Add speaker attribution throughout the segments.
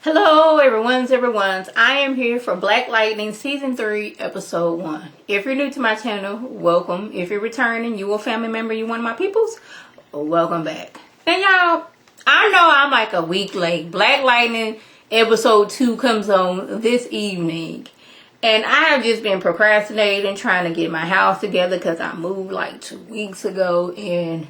Speaker 1: Hello, everyone's. I am here for Black Lightning Season 3, Episode 1. If you're new to my channel, welcome. If you're returning, you a family member, you one of my peoples, welcome back. And y'all, I know I'm like a week late. Black Lightning Episode 2 comes on this evening. And I have just been procrastinating, trying to get my house together because I moved like 2 weeks ago. And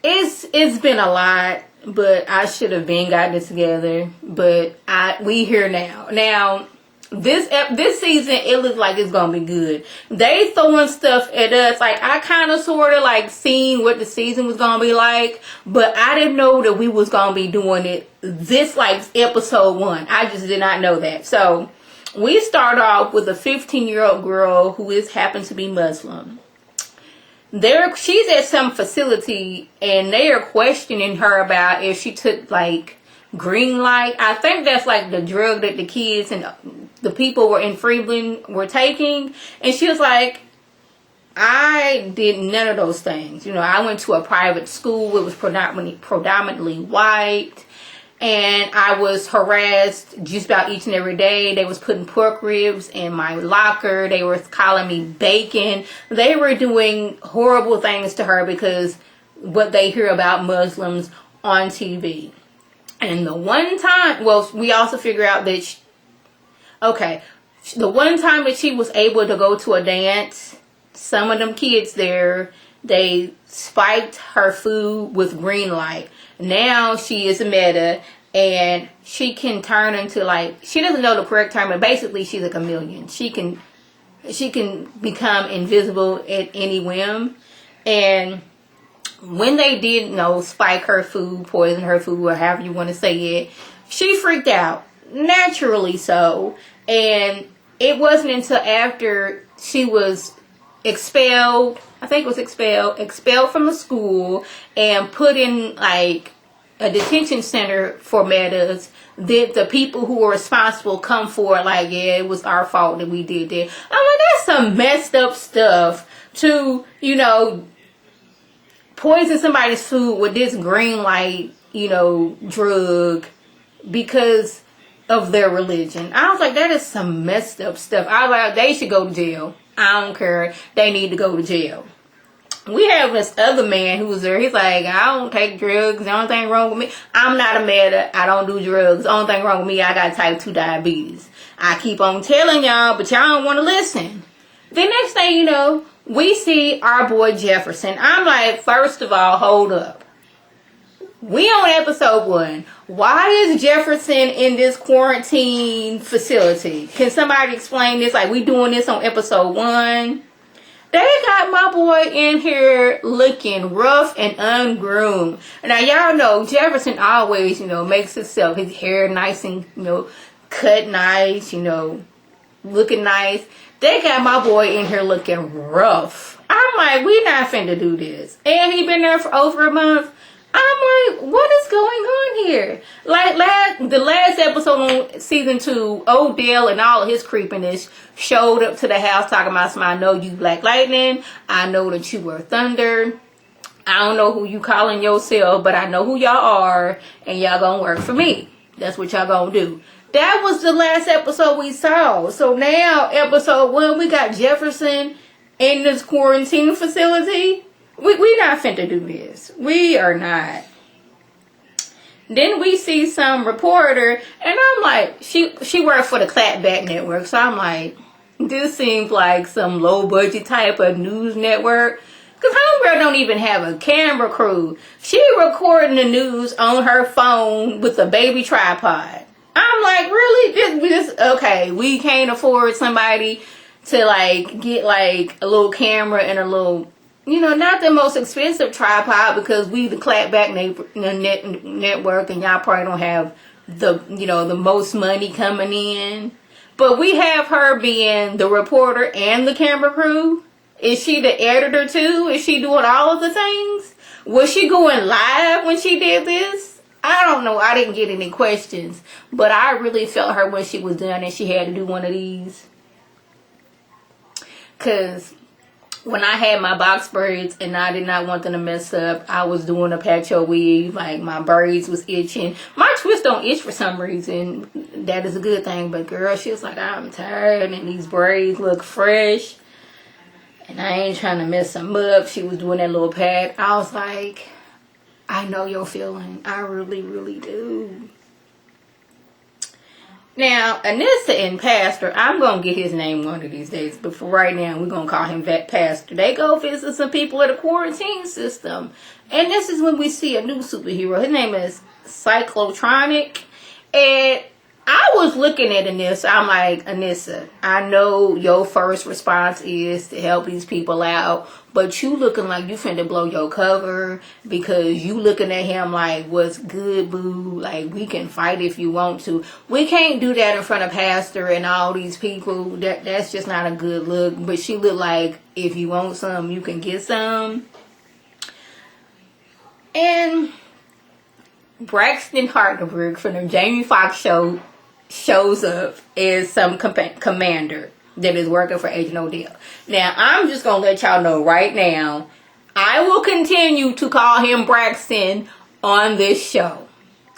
Speaker 1: it's been a lot. But I should have been got this together. But we here now. Now, this season, it looks like it's gonna be good. They throwing stuff at us. Like, I kind of sort of like seen what the season was gonna be like, but I didn't know that we was gonna be doing it this like episode 1. I just did not know that. So we start off with a 15-year-old girl who happens to be Muslim. She's at some facility and they are questioning her about if she took like green light. I think that's like the drug that the kids and the people were in Freeland were taking. And she was like, I did none of those things. You know, I went to a private school. It was predominantly white. And I was harassed just about each and every day. They was putting pork ribs in my locker. They were calling me bacon. They were doing horrible things to her because what they hear about Muslims on TV. And the one time, well, we also figure out that, the one time that she was able to go to a dance, some of them kids there, they spiked her food with green light. Now she is a meta and she can turn into like, she doesn't know the correct term, but basically she's a chameleon. She can become invisible at any whim. And when they did spike her food, poison her food, or however you want to say it, she freaked out, naturally so. And it wasn't until after she was expelled from the school and put in like a detention center for metas that the people who were responsible come forward like, yeah, it was our fault that we did that. I'm like, that's some messed up stuff to, poison somebody's food with this green light, drug because of their religion. I was like, that is some messed up stuff. I was like, they should go to jail. I don't care. They need to go to jail. We have this other man who was there. He's like, I don't take drugs. The only thing wrong with me, I'm not a meta. I don't do drugs. The only thing wrong with me, I got type 2 diabetes. I keep on telling y'all, but y'all don't want to listen. The next thing you know, we see our boy Jefferson. I'm like, first of all, hold up. We on episode 1. Why is Jefferson in this quarantine facility? Can somebody explain this? Like, we doing this on episode 1. They got my boy in here looking rough and ungroomed. Now, y'all know Jefferson always, makes himself, his hair nice and, cut nice, looking nice. They got my boy in here looking rough. I'm like, we not finna do this. And he been there for over a month. I'm like, what is going on here? Like the last episode on season 2, Odell and all of his creepiness showed up to the house talking about something. I know you Black Lightning. I know that you were Thunder. I don't know who you calling yourself, but I know who y'all are, and y'all gonna work for me. That's what y'all gonna do. That was the last episode we saw. So now, episode 1, we got Jefferson in this quarantine facility. We not finna do this. We are not. Then we see some reporter, and I'm like, she worked for the Clapback Network, so I'm like, this seems like some low budget type of news network. Cause homegirl don't even have a camera crew. She recording the news on her phone with a baby tripod. I'm like, really? This okay? We can't afford somebody to like get like a little camera and a little, not the most expensive tripod because we the Clapback network and y'all probably don't have the most money coming in. But we have her being the reporter and the camera crew. Is she the editor too? Is she doing all of the things? Was she going live when she did this? I don't know. I didn't get any questions. But I really felt her when she was done and she had to do one of these. Because when I had my box braids and I did not want them to mess up, I was doing a patcho weave. Like, my braids was itching. My twist don't itch for some reason. That is a good thing. But girl, she was like, I'm tired and these braids look fresh. And I ain't trying to mess them up. She was doing that little pat. I was like, I know your feeling. I really, really do. Now, Anissa and Pastor, I'm going to get his name one of these days. But for right now, we're going to call him Pastor. They go visit some people at a quarantine system. And this is when we see a new superhero. His name is Cyclotronic. And I was looking at Anissa. I'm like, Anissa, I know your first response is to help these people out, but you looking like you finna blow your cover because you looking at him like, what's good, boo? Like, we can fight if you want to. We can't do that in front of Pastor and all these people. That's just not a good look. But she looked like, if you want some, you can get some. And Braxton Hartenberg from the Jamie Foxx show shows up as some commander that is working for Agent Odell. Now, I'm just going to let y'all know right now, I will continue to call him Braxton on this show.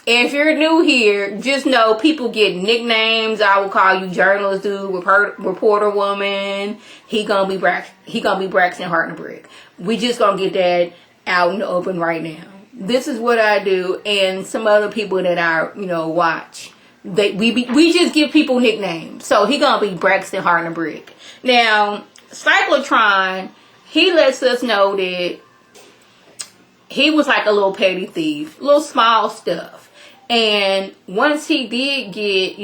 Speaker 1: If you're new here, just know people get nicknames. I will call you journalist dude, reporter woman. He gonna be Braxton Hartenberg. We just gonna get that out in the open right now. This is what I do, and some other people that I watch. We just give people nicknames. So he gonna be Braxton Hartenberg. Now, Cyclotron, he lets us know that he was like a little petty thief, little small stuff. And once he did get,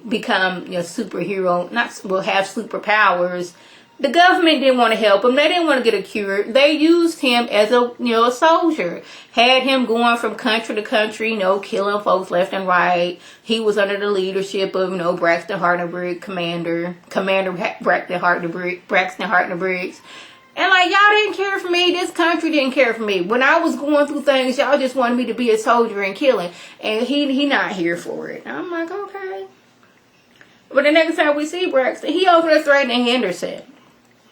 Speaker 1: become a superhero, have superpowers, the government didn't want to help him. They didn't want to get a cure. They used him as a soldier. Had him going from country to country, killing folks left and right. He was under the leadership of, Braxton Hartenberg, Commander Braxton Hartenberg. And like, y'all didn't care for me. This country didn't care for me. When I was going through things, y'all just wanted me to be a soldier and killing. And he not here for it. I'm like, okay. But the next time we see Braxton, he over there threatening Henderson.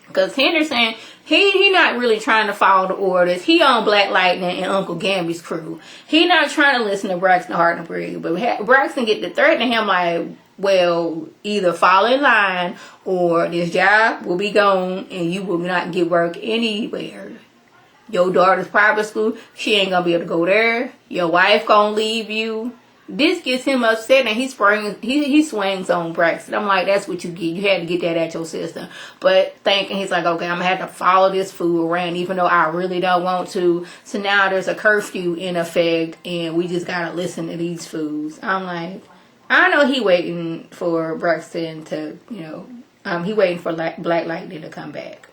Speaker 1: Because Henderson, he not really trying to follow the orders. He on Black Lightning and Uncle Gamby's crew. He not trying to listen to Braxton Hartenberg. But Braxton get to threatening him like, well, either fall in line or this job will be gone and you will not get work anywhere. Your daughter's private school, she ain't going to be able to go there. Your wife going to leave you. This gets him upset and he swings on Braxton. I'm like, that's what you get. You had to get that at your system. But thinking, he's like, okay, I'm going to have to follow this fool around even though I really don't want to. So now there's a curfew in effect and we just got to listen to these fools. I'm like, I know he waiting for Braxton to, he waiting for Black Lightning to come back.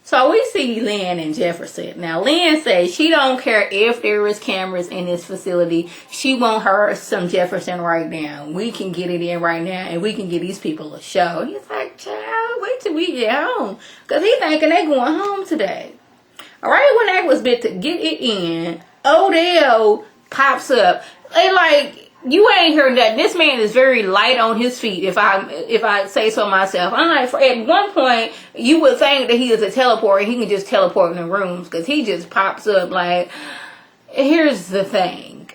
Speaker 1: So we see Lynn and Jefferson. Now, Lynn says she don't care if there is cameras in this facility. She want her some Jefferson right now. We can get it in right now, and we can get these people a show. He's like, child, wait till we get home. Because he thinking they going home today. All right, when that was bit to get it in, Odell pops up. They like, you ain't heard that. This man is very light on his feet, if I say so myself. I'm like, at one point, you would think that he is a teleporter. He can just teleport in the rooms because he just pops up like, here's the thing.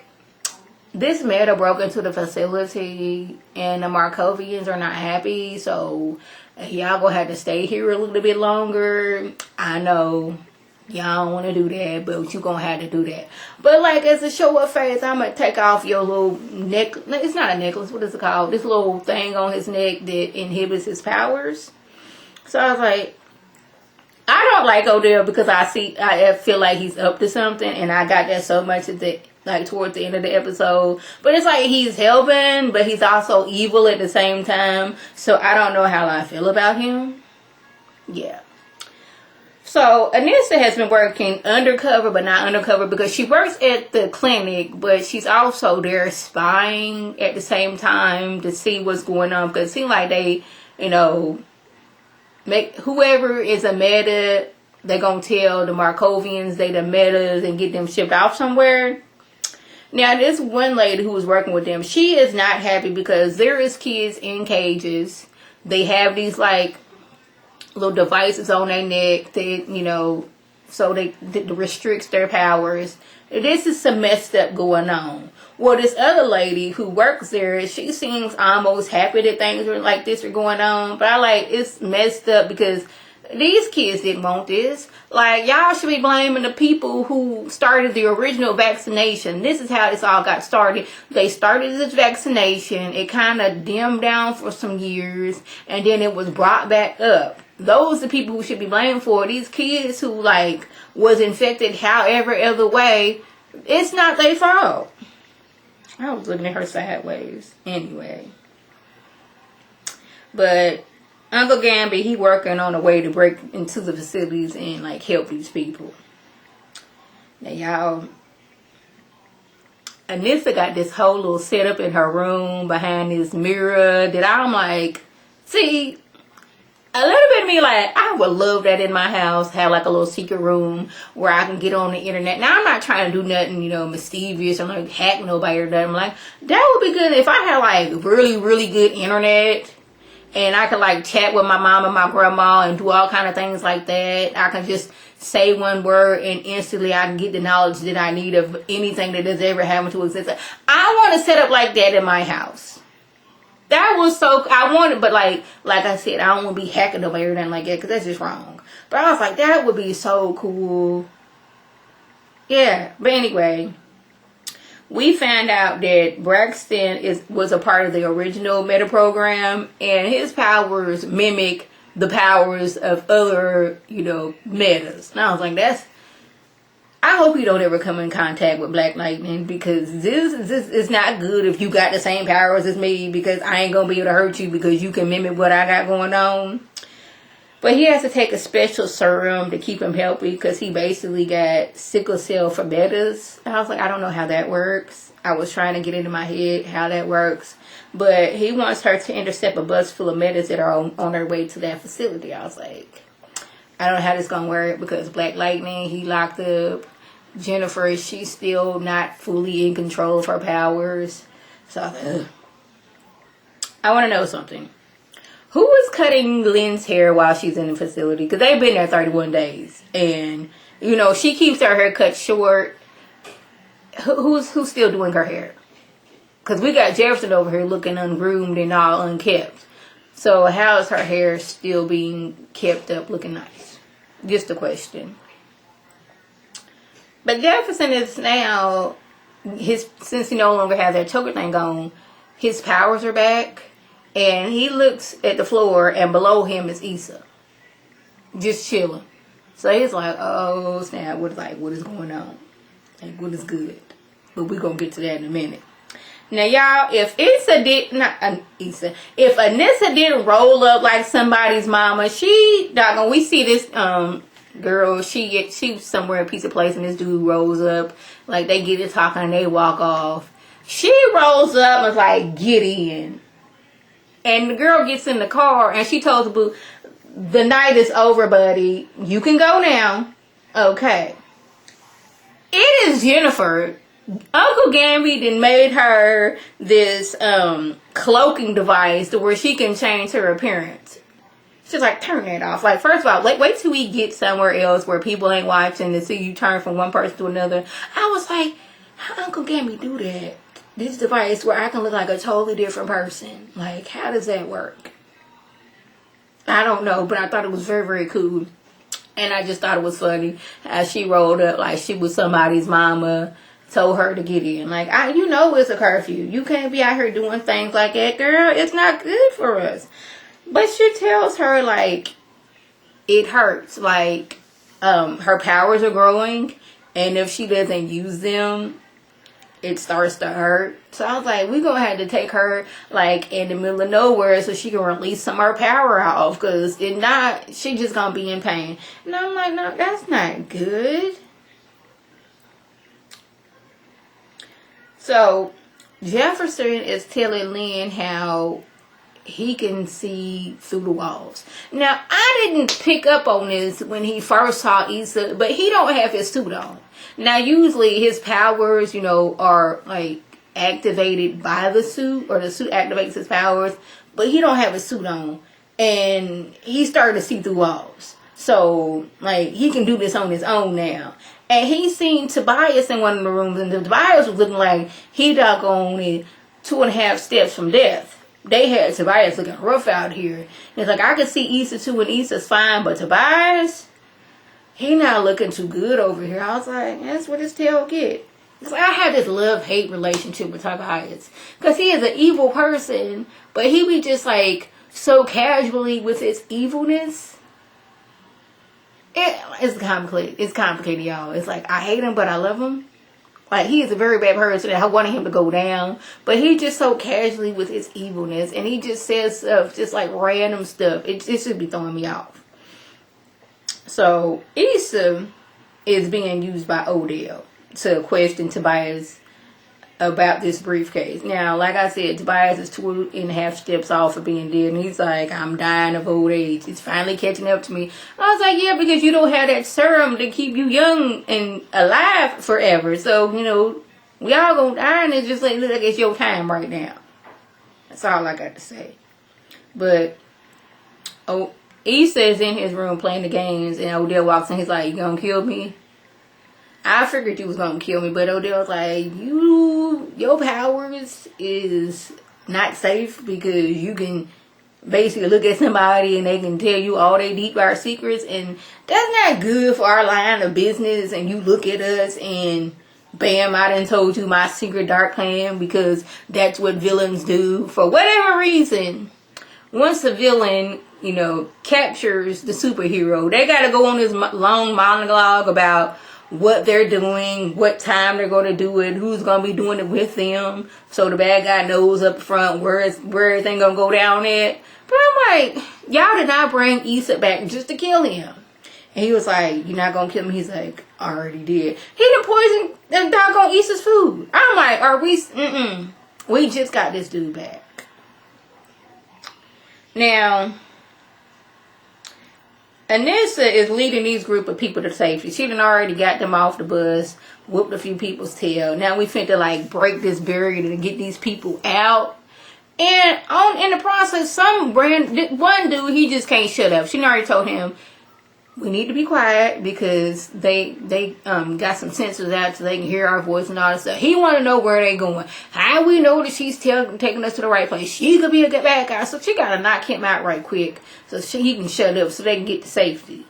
Speaker 1: This matter broke into the facility and the Markovians are not happy. So y'all gonna have to stay here a little bit longer. I know. Y'all don't want to do that, but you gonna have to do that. But like, as a show of face, I'm gonna take off your little neck. It's not a necklace. What is it called? This little thing on his neck that inhibits his powers. So I was like, I don't like Odell because I feel like he's up to something, and I got that so much at the towards the end of the episode. But it's like he's helping, but he's also evil at the same time. So I don't know how I feel about him. Yeah. So, Anissa has been working undercover, but not undercover, because she works at the clinic, but she's also there spying at the same time to see what's going on. Because it seems like they, make whoever is a meta, they're going to tell the Markovians they the metas and get them shipped off somewhere. Now, this one lady who was working with them, she is not happy because there is kids in cages. They have these, little devices on their neck that, you know, so they that restricts their powers. This is some messed up going on. Well, this other lady who works there, she seems almost happy that things are like this are going on. But I like, it's messed up because these kids didn't want this. Like, y'all should be blaming the people who started the original vaccination. This is how this all got started. They started this vaccination. It kind of dimmed down for some years. And then it was brought back up. Those are the people who should be blamed for it. These kids who, like, was infected however other way, it's not their fault. I was looking at her sideways. Anyway. But Uncle Gamby, he working on a way to break into the facilities and, like, help these people. Now, y'all, Anissa got this whole little setup in her room behind this mirror that I'm like, see, a little bit of me like, I would love that in my house, have like a little secret room where I can get on the internet. Now, I'm not trying to do nothing, you know, mischievous or like hack nobody or nothing. Like, that would be good if I had like really, really good internet and I could like chat with my mom and my grandma and do all kind of things like that. I can just say one word and instantly I can get the knowledge that I need of anything that has ever happened to exist. I want to set up like that in my house. That was so, I wanted, but like I said, I don't want to be hacking nobody or anything like that because that's just wrong. But I was like, that would be so cool. Yeah, but anyway, we found out that Braxton was a part of the original Meta program, and his powers mimic the powers of other, you know, Metas. And I was like, I hope you don't ever come in contact with Black Lightning because this is not good if you got the same powers as me because I ain't going to be able to hurt you because you can mimic what I got going on. But he has to take a special serum to keep him healthy because he basically got sickle cell for Metas. And I was like, I don't know how that works. I was trying to get into my head how that works. But he wants her to intercept a bus full of Metas that are on their way to that facility. I was like, I don't know how this is going to work because Black Lightning, he locked up. Jennifer, she's still not fully in control of her powers. So, I want to know something. Who is cutting Lynn's hair while she's in the facility? Because they've been there 31 days. And, you know, she keeps her hair cut short. Who's still doing her hair? Because we got Jefferson over here looking ungroomed and all unkept. So, how is her hair still being kept up looking nice? Just a question. But Jefferson is now, since he no longer has that choker thing on, his powers are back. And he looks at the floor and below him is Issa. Just chilling. So he's like, oh snap, what is going on? Like, what is good? But we're going to get to that in a minute. Now, y'all, if if Anissa didn't roll up like somebody's mama, we see this girl, she's somewhere in a piece of place and this dude rolls up, like they get it talking and they walk off. She rolls up and is like, get in. And the girl gets in the car and she told the boo, the night is over, buddy. You can go now. Okay. It is Jennifer. Uncle Gamby then made her this cloaking device to where she can change her appearance. She's like, turn that off. Like, first of all, wait till we get somewhere else where people ain't watching to see you turn from one person to another. I was like, how Uncle Gamby do that? This device where I can look like a totally different person. Like, how does that work? I don't know, but I thought it was very, very cool. And I just thought it was funny as she rolled up like she was somebody's mama, told her to get in. Like, you know it's a curfew. You can't be out here doing things like that, girl. It's not good for us. But she tells her, like, it hurts. Like, her powers are growing. And if she doesn't use them, it starts to hurt. So I was like, we're going to have to take her, like, in the middle of nowhere so she can release some of her power off. Because if not, she just going to be in pain. And I'm like, no, that's not good. So Jefferson is telling Lynn how he can see through the walls. Now, I didn't pick up on this when he first saw Issa, but he don't have his suit on. Now, usually his powers, you know, are like activated by the suit, or the suit activates his powers, but he don't have his suit on. and he started to see through walls. So, like, he can do this on his own now. And he seen Tobias in one of the rooms, and Tobias was looking like he doggone it 2.5 steps from death. They had Tobias looking rough out here. And it's like, I could see Issa too, and Issa's fine, but Tobias, he not looking too good over here. I was like, that's what his tail get. It's like, I have this love-hate relationship with Tobias. Because he is an evil person, but he be just like, so casually with his evilness. It's complicated. It's complicated, y'all. It's like, I hate him, but I love him. Like, he is a very bad person, and I wanted him to go down. But he just so casually with his evilness, and he just says stuff, just like random stuff. It should be throwing me off. So, Issa is being used by Odell to question Tobias about this briefcase. Now, like I said, Tobias is 2.5 steps off of being dead, and he's like, I'm dying of old age. It's finally catching up to me. I was like, yeah, because you don't have that serum to keep you young and alive forever. So, you know, we all gonna die, and it's just like, look, it's your time right now. That's all I got to say. But, Issa is in his room playing the games, and Odell walks in. He's like, you gonna kill me? I figured you was gonna kill me, but Odell was like, your powers is not safe because you can basically look at somebody and they can tell you all their deep dark secrets, and that's not good for our line of business. And you look at us and bam, I done told you my secret dark plan, because that's what villains do for whatever reason. Once a villain, you know, captures the superhero, they gotta go on this long monologue about what they're doing, what time they're going to do it, who's going to be doing it with them, so the bad guy knows up front where everything going to go down at. But I'm like, y'all did not bring Issa back just to kill him. And he was like, you're not going to kill him? He's like, I already did. He done poisoned the doggone Issa's food. I'm like, are we, we just got this dude back. Now, Anissa is leading these group of people to safety. She done already got them off the bus, whooped a few people's tail. Now we finna like break this barrier to get these people out. And in the process, one dude, he just can't shut up. She done already told him, we need to be quiet because they got some sensors out so they can hear our voice and all that stuff. He want to know where they going. How we know that she's taking us to the right place? She could be a good bad guy. So she got to knock him out right quick so he can shut up so they can get to safety.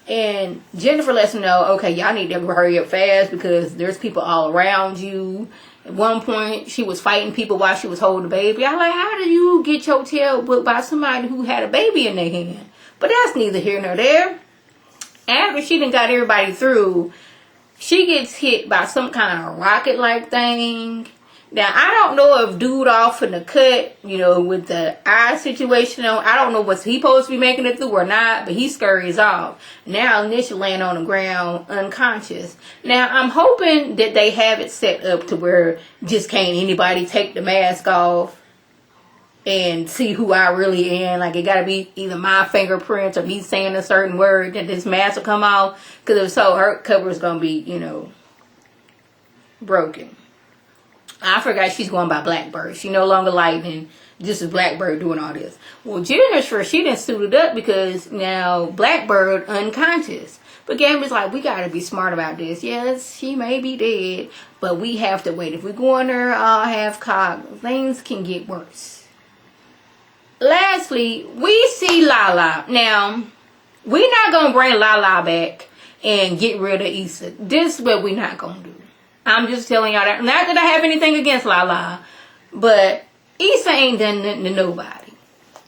Speaker 1: And Jennifer lets him know, okay, y'all need to hurry up fast because there's people all around you. At one point, she was fighting people while she was holding the baby. I'm like, how do you get your tail whipped by somebody who had a baby in their hand? But that's neither here nor there. After she done got everybody through, she gets hit by some kind of rocket-like thing. Now, I don't know if dude off in the cut, you know, with the eye situation on, I don't know what's he supposed to be making it through or not, but he scurries off. Now, Nisha laying on the ground unconscious. Now, I'm hoping that they have it set up to where just can't anybody take the mask off and see who I really am. Like, it gotta be either my fingerprints or me saying a certain word that this mask will come off. Because if so, her cover is gonna be, you know, broken. I forgot she's going by Blackbird. She no longer Lightning. This is Blackbird doing all this. Well, Jennifer, she done suited up because now Blackbird unconscious. But Gambit's like, we gotta be smart about this. Yes, she may be dead, but we have to wait. If we go in there all half cocked, things can get worse. Lastly, we see Lala. Now, we're not going to bring Lala back and get rid of Issa. This is what we're not going to do. I'm just telling y'all that. Not that I have anything against Lala, but Issa ain't done nothing to nobody.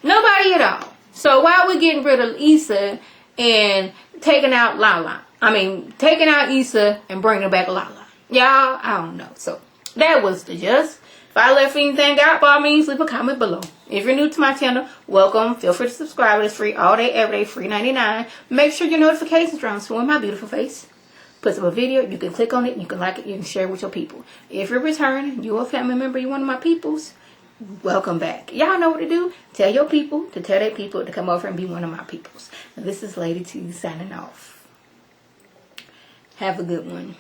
Speaker 1: Nobody at all. So why are we getting rid of Issa and taking out Lala? I mean, taking out Issa and bringing back Lala. Y'all, I don't know. So that was the gist. If I left anything out, by all means, leave a comment below. If you're new to my channel, welcome. Feel free to subscribe. It's free all day, every day, free 99. Make sure your notifications are on so when my beautiful face puts up a video, you can click on it, you can like it, you can share it with your people. If you're returning, you're a family member, you're one of my peoples, welcome back. Y'all know what to do. Tell your people to tell their people to come over and be one of my peoples. Now, this is Lady T signing off. Have a good one.